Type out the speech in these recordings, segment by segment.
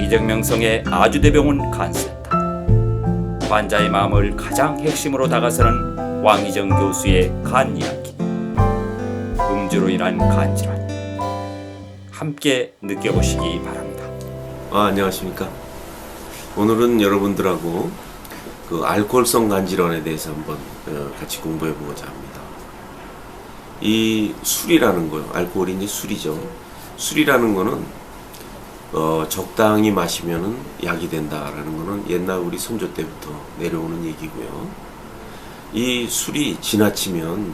이정명성의 아주대병원 간센터. 환자의 마음을 가장 핵심으로 다가서는 왕희정 교수의 간 이야기. 음주로 인한 간질환. 함께 느껴보시기 바랍니다. 안녕하십니까. 오늘은 여러분들하고 그 알코올성 간질환에 대해서 한번 같이 공부해 보고자 합니다. 이 술이라는 거요. 알코올이 이제 술이죠. 술이라는 거는 적당히 마시면은 약이 된다라는 거는 옛날 우리 선조 때부터 내려오는 얘기고요. 이 술이 지나치면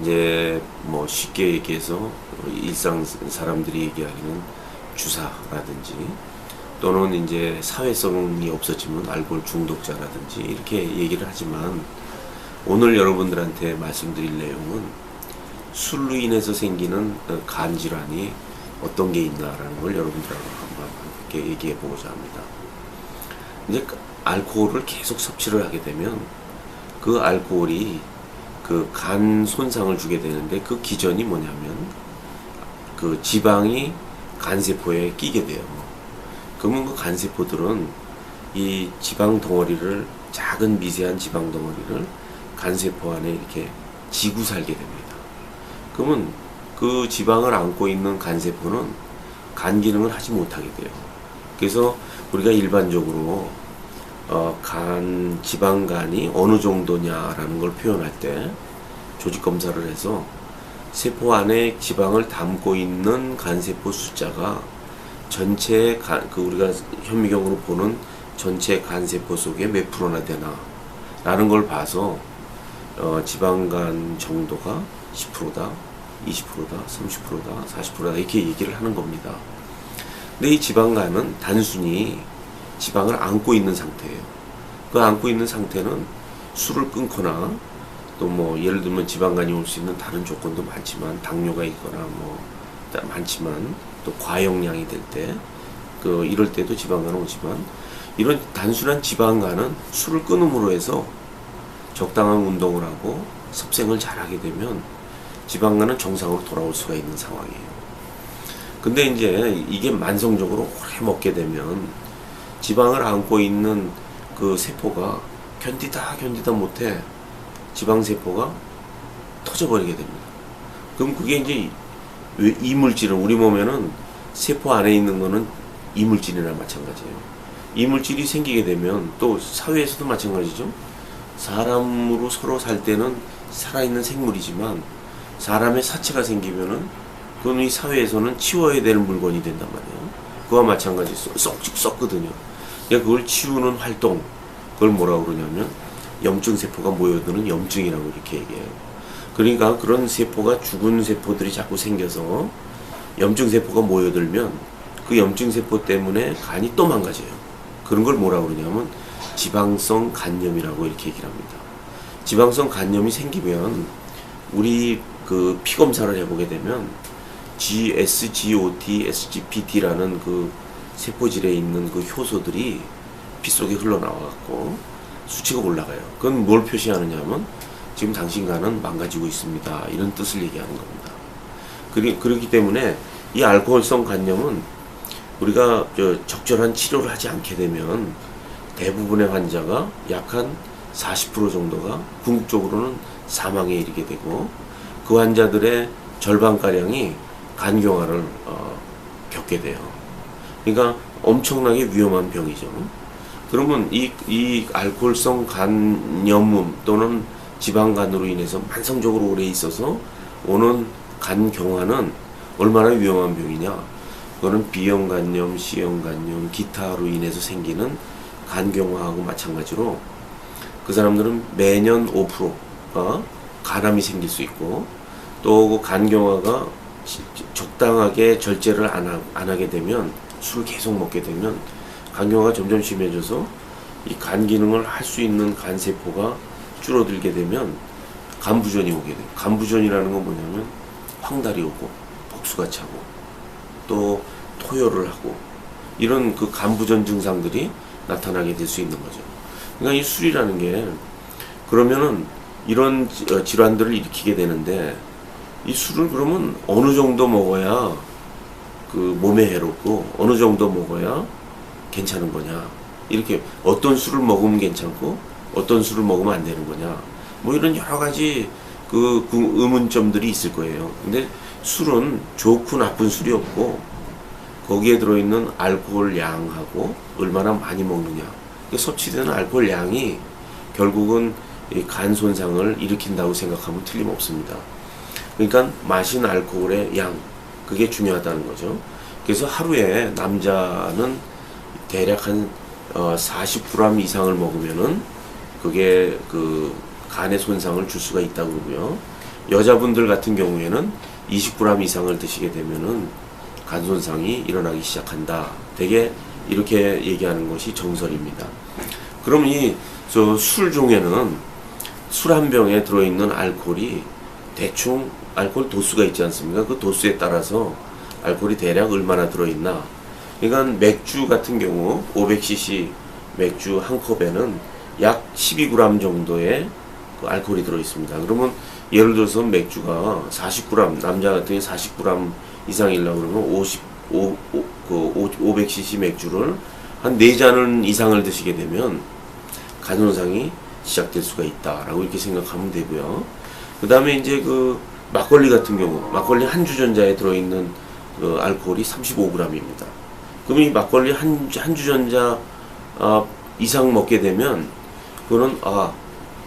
이제 뭐 쉽게 얘기해서 일상 사람들이 얘기하기는 주사라든지 또는 이제 사회성이 없어지면 알코올 중독자라든지 이렇게 얘기를 하지만 오늘 여러분들한테 말씀드릴 내용은 술로 인해서 생기는 간 질환이 어떤 게 있나라는 걸 여러분들하고 한번 함께 얘기해 보고자 합니다. 이제 알코올을 계속 섭취를 하게 되면 그 알코올이 그 간 손상을 주게 되는데 그 기전이 뭐냐면 그 지방이 간세포에 끼게 돼요. 그러면 그 간세포들은 이 지방 덩어리를 작은 미세한 지방 덩어리를 간세포 안에 이렇게 지고 살게 됩니다. 그러면 그 지방을 안고 있는 간세포는 간 기능을 하지 못하게 돼요. 그래서 우리가 일반적으로 지방간이 어느 정도냐라는 걸 표현할 때 조직 검사를 해서 세포 안에 지방을 담고 있는 간세포 숫자가 전체 우리가 현미경으로 보는 전체 간세포 속에 몇 프로나 되나 라는 걸 봐서 지방간 정도가 10%다, 20%다, 30%다, 40%다 이렇게 얘기를 하는 겁니다. 근데 이 지방간은 단순히 지방을 안고 있는 상태예요. 그 안고 있는 상태는 술을 끊거나 또 뭐 예를 들면 지방간이 올 수 있는 다른 조건도 많지만 당뇨가 있거나 뭐 많지만 또 과용량이 될 때 이럴 때도 지방간은 오지만 이런 단순한 지방간은 술을 끊음으로 해서 적당한 운동을 하고 섭생을 잘하게 되면 지방간은 정상으로 돌아올 수가 있는 상황이에요. 근데 이제 이게 만성적으로 오래 먹게 되면 지방을 안고 있는 그 세포가 견디다 못해 지방세포가 터져버리게 됩니다. 그럼 그게 이제 이물질은 우리 몸에는 세포 안에 있는 거는 이물질이나 마찬가지예요. 이물질이 생기게 되면 또 사회에서도 마찬가지죠. 사람으로 서로 살 때는 살아있는 생물이지만 사람의 사체가 생기면은 그건 이 사회에서는 치워야 되는 물건이 된단 말이에요. 그와 마찬가지 썩거든요. 그러니까 그걸 치우는 활동, 그걸 뭐라고 그러냐면 염증세포가 모여드는 염증이라고 이렇게 얘기해요. 그러니까 그런 세포가 죽은 세포들이 자꾸 생겨서 염증세포가 모여들면 그 염증세포 때문에 간이 또 망가져요. 그런 걸 뭐라고 그러냐면 지방성 간염이라고 이렇게 얘기를 합니다. 지방성 간염이 생기면 우리 그 피 검사를 해보게 되면 GSGOT, SGPT라는 그 세포질에 있는 그 효소들이 피 속에 흘러나와갖고 수치가 올라가요. 그건 뭘 표시하느냐 하면 지금 당신 간은 망가지고 있습니다. 이런 뜻을 얘기하는 겁니다. 그렇기 때문에 이 알코올성 간염은 우리가 적절한 치료를 하지 않게 되면 대부분의 환자가 약 한 40% 정도가 궁극적으로는 사망에 이르게 되고 그 환자들의 절반가량이 간경화를 겪게 돼요. 그러니까 엄청나게 위험한 병이죠. 그러면 이 알코올성 간염 또는 지방간으로 인해서 만성적으로 오래 있어서 오는 간경화는 얼마나 위험한 병이냐. 그거는 B형간염, C형간염, 기타로 인해서 생기는 간경화하고 마찬가지로 그 사람들은 매년 5%가 간암이 생길 수 있고 또 그 간경화가 적당하게 절제를 안 하게 되면 술을 계속 먹게 되면 간경화가 점점 심해져서 이 간 기능을 할 수 있는 간세포가 줄어들게 되면 간부전이 오게 돼요. 간부전이라는 건 뭐냐면 황달이 오고 복수가 차고 또 토요를 하고 이런 그 간부전 증상들이 나타나게 될 수 있는 거죠. 그러니까 이 술이라는 게 그러면은 이런 질환들을 일으키게 되는데 이 술을 그러면 어느 정도 먹어야 그 몸에 해롭고 어느 정도 먹어야 괜찮은 거냐, 이렇게 어떤 술을 먹으면 괜찮고 어떤 술을 먹으면 안 되는 거냐, 뭐 이런 여러 가지 그 의문점들이 있을 거예요. 근데 술은 좋고 나쁜 술이 없고 거기에 들어있는 알코올 양하고 얼마나 많이 먹느냐, 섭취되는 알코올 양이 결국은 이 간 손상을 일으킨다고 생각하면 틀림없습니다. 그러니까 마신 알코올의 양, 그게 중요하다는 거죠. 그래서 하루에 남자는 대략 한 40g 이상을 먹으면은 그게 그 간의 손상을 줄 수가 있다고 그러고요. 여자분들 같은 경우에는 20g 이상을 드시게 되면은 간 손상이 일어나기 시작한다. 되게 이렇게 얘기하는 것이 정설입니다. 그럼 이 술 중에는 술 한 병에 들어있는 알코올이 대충 알코올 도수가 있지 않습니까? 그 도수에 따라서 알코올이 대략 얼마나 들어있나. 그러니까 맥주 같은 경우 500cc 맥주 한 컵에는 약 12g 정도의 그 알코올이 들어있습니다. 그러면 예를 들어서 맥주가 40g, 남자 같은 경우 40g 이상이려고 그러면 500cc 맥주를 한 4잔을 이상을 드시게 되면 간 손상이 시작될 수가 있다라고 이렇게 생각하면 되고요. 그 다음에 이제 그 막걸리 같은 경우, 막걸리 한 주전자에 들어있는 그 알코올이 35g입니다. 그럼 이 막걸리 한 주전자 이상 먹게 되면 그거는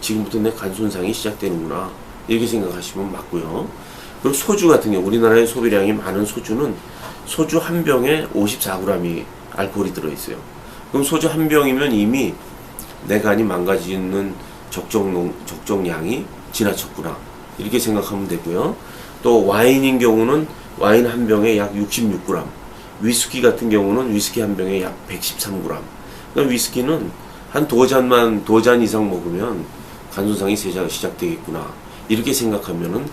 지금부터 내 간 손상이 시작되는구나, 이렇게 생각하시면 맞고요. 그리고 소주 같은 경우, 우리나라의 소비량이 많은 소주는 소주 한 병에 54g이 알코올이 들어있어요. 그럼 소주 한 병이면 이미 내 간이 망가지는 적정량이 지나쳤구나, 이렇게 생각하면 되고요. 또 와인인 경우는 와인 한 병에 약 66g, 위스키 같은 경우는 위스키 한 병에 약 113g. 그러니까 위스키는 한 두 잔 이상 먹으면 간 손상이 시작되겠구나, 이렇게 생각하면은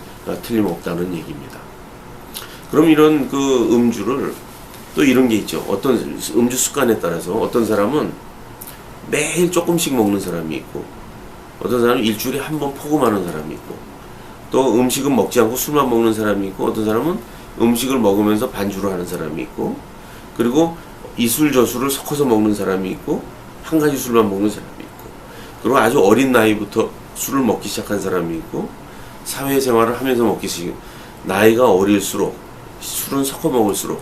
틀림없다는 얘기입니다. 그럼 이런 그 음주를 또 이런 게 있죠. 어떤 음주 습관에 따라서 어떤 사람은 매일 조금씩 먹는 사람이 있고, 어떤 사람은 일주일에 한 번 포금하는 사람이 있고, 또 음식은 먹지 않고 술만 먹는 사람이 있고, 어떤 사람은 음식을 먹으면서 반주를 하는 사람이 있고, 그리고 이술 저술을 섞어서 먹는 사람이 있고, 한 가지 술만 먹는 사람이 있고, 그리고 아주 어린 나이부터 술을 먹기 시작한 사람이 있고, 사회생활을 하면서 먹기 시작, 나이가 어릴수록 술은 섞어 먹을수록,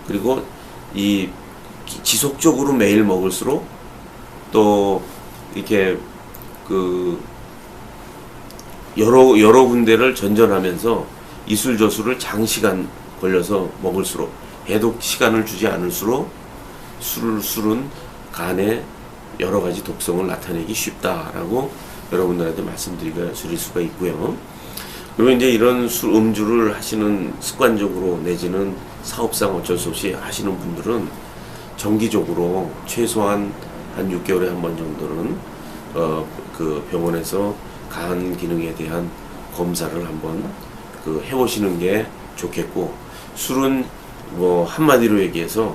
그리고 이 지속적으로 매일 먹을수록, 또 이렇게 그 여러 군데를 전전하면서 이술저술을 장시간 걸려서 먹을수록, 해독 시간을 주지 않을수록 술은 간에 여러 가지 독성을 나타내기 쉽다라고 여러분들한테 말씀드릴 수가 있고요. 그리고 이제 이런 음주를 하시는 습관적으로 내지는 사업상 어쩔 수 없이 하시는 분들은 정기적으로 최소한 한 6개월에 한 번 정도는 그 병원에서 간 기능에 대한 검사를 한번 해보시는 게 좋겠고, 술은 뭐 한마디로 얘기해서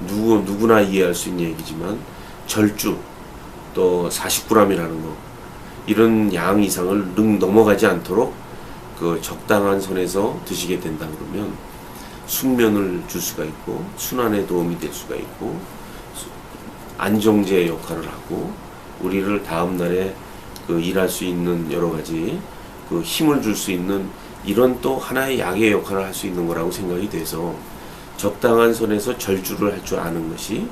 누구나 이해할 수 있는 얘기지만 절주, 또 40g이라는 거, 이런 양 이상을 넘어가지 않도록 그 적당한 선에서 드시게 된다 그러면 숙면을 줄 수가 있고, 순환에 도움이 될 수가 있고, 안정제 역할을 하고, 우리를 다음날에 그 일할 수 있는 여러 가지 그 힘을 줄 수 있는 이런 또 하나의 약의 역할을 할 수 있는 거라고 생각이 돼서, 적당한 선에서 절주를 할 줄 아는 것이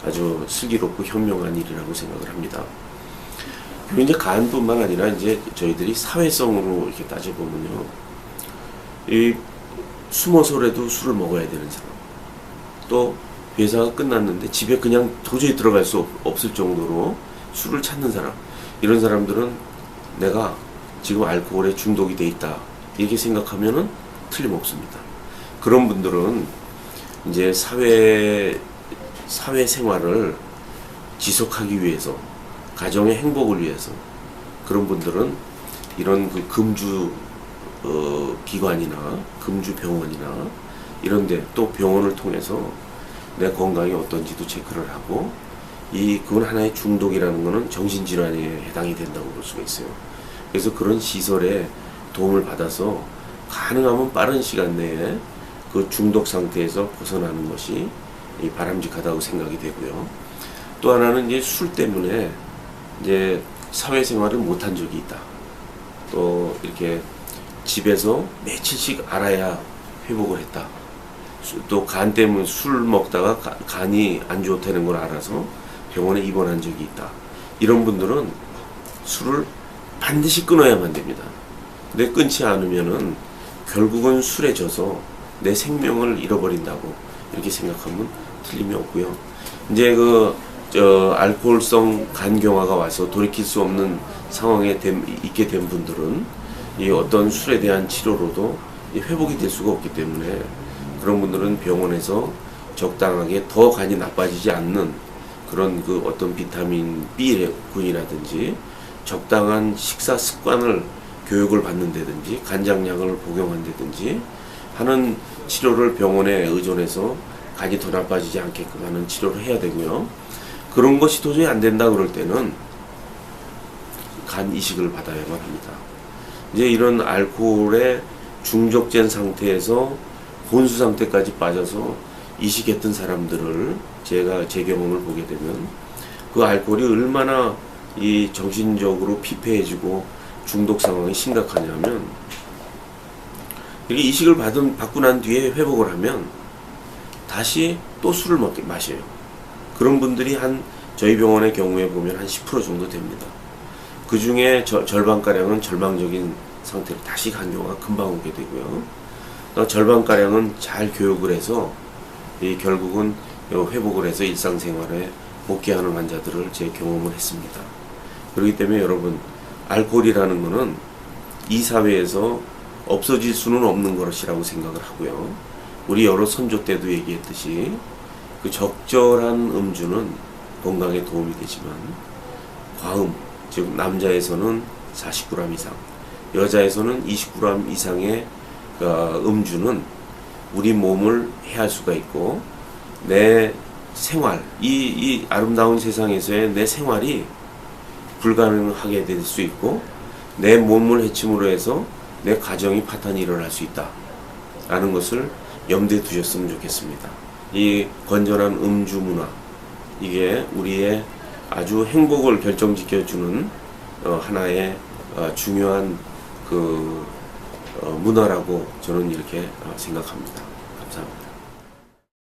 아주 슬기롭고 현명한 일이라고 생각을 합니다. 그리고 이제 간뿐만 아니라 이제 저희들이 사회성으로 이렇게 따져보면요, 이 숨어서라도 술을 먹어야 되는 사람, 또 회사가 끝났는데 집에 그냥 도저히 들어갈 수 없을 정도로 술을 찾는 사람, 이런 사람들은 내가 지금 알코올에 중독이 돼 있다, 이렇게 생각하면은 틀림없습니다. 그런 분들은 이제 사회 생활을 지속하기 위해서, 가정의 행복을 위해서, 그런 분들은 이런 그 금주 기관이나 금주 병원이나 이런데, 또 병원을 통해서 내 건강이 어떤지도 체크를 하고, 그건 하나의 중독이라는 것은 정신질환에 해당이 된다고 볼 수가 있어요. 그래서 그런 시설에 도움을 받아서 가능하면 빠른 시간 내에 그 중독 상태에서 벗어나는 것이 바람직하다고 생각이 되고요. 또 하나는 이제 술 때문에 이제 사회생활을 못한 적이 있다. 또 이렇게 집에서 며칠씩 알아야 회복을 했다. 또 간 때문에 술 먹다가 간이 안 좋다는 걸 알아서 병원에 입원한 적이 있다. 이런 분들은 술을 반드시 끊어야만 됩니다. 근데 끊지 않으면은 결국은 술에 져서 내 생명을 잃어버린다고 이렇게 생각하면 틀림이 없고요. 이제 알코올성 간경화가 와서 돌이킬 수 없는 상황에 있게 된 분들은 이 어떤 술에 대한 치료로도 회복이 될 수가 없기 때문에 그런 분들은 병원에서 적당하게 더 간이 나빠지지 않는 그런 어떤 비타민 B군이라든지 적당한 식사 습관을 교육을 받는다든지 간장약을 복용한다든지 하는 치료를 병원에 의존해서 간이 더 나빠지지 않게끔 하는 치료를 해야 되고요. 그런 것이 도저히 안 된다 그럴 때는 간 이식을 받아야만 합니다. 이제 이런 알코올에 중독된 상태에서 혼수 상태까지 빠져서 이식했던 사람들을 제 경험을 보게 되면 그 알코올이 얼마나 이 정신적으로 피폐해지고 중독 상황이 심각하냐면 이렇게 이식을 받고 난 뒤에 회복을 하면 다시 또 술을 마셔요. 그런 분들이 저희 병원의 경우에 보면 한 10% 정도 됩니다. 그 중에 절반가량은 절망적인 상태로 다시 간경화가 금방 오게 되고요. 절반가량은 잘 교육을 해서 결국은 회복을 해서 일상생활에 복귀하는 환자들을 제 경험을 했습니다. 그렇기 때문에 여러분, 알코올이라는 것은 이 사회에서 없어질 수는 없는 것이라고 생각을 하고요. 우리 여러 선조 때도 얘기했듯이 그 적절한 음주는 건강에 도움이 되지만 과음, 즉 남자에서는 40g 이상, 여자에서는 20g 이상의 음주는 우리 몸을 해할 수가 있고 내 생활, 이 아름다운 세상에서의 내 생활이 불가능하게 될 수 있고 내 몸을 해침으로 해서 내 가정이 파탄이 일어날 수 있다 라는 것을 염두에 두셨으면 좋겠습니다. 이 건전한 음주 문화, 이게 우리의 아주 행복을 결정지켜주는 하나의 중요한 문화라고 저는 이렇게 생각합니다.